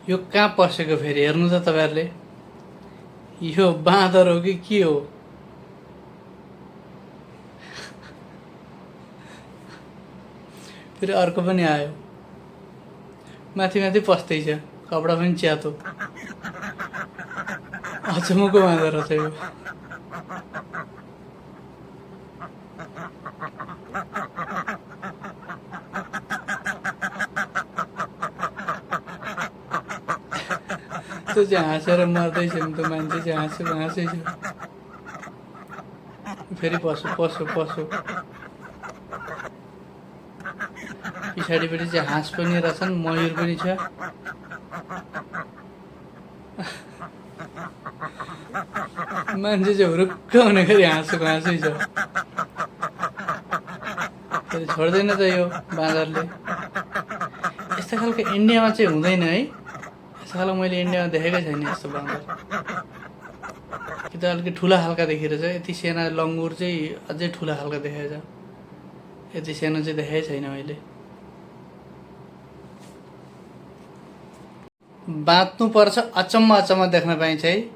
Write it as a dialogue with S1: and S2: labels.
S1: यो कहाँ पसेको फेरि हेर्नु त तपाईँहरूले। यो बाँदर हो कि के हो? फेरि अर्को पनि आयो, माथि माथि पस्दैछ, कपडा पनि च्यातो। अचम्मको बाँदर रहेछ यो। त्यो चाहिँ हाँसेर मर्दैछ नि त, मान्छे चाहिँ हाँसै छ। फेरि पसो पसो पसो पछाडिपट्टि चाहिँ हाँस पनि रहेछन्, मयूर पनि छ। मान्छे चाहिँ हुरुक्क हुने गरी हाँसै छ। फेरि छोड्दैन त यो बाँदरले। यस्तो खालको इन्डियामा चाहिँ हुँदैन है। यस्तो खालको मैले इन्डियामा देखेकै छैन यस्तो बाँदर। कि त अलिकति ठुला खालका देखिरहेछ। यति साना लङ्गुर चाहिँ अझै ठुला खालका देखाएछ। यति सानो चाहिँ देखेकै छैन मैले। बाँच्नु पर्छ, अचम्म देख्न पाइन्छ है।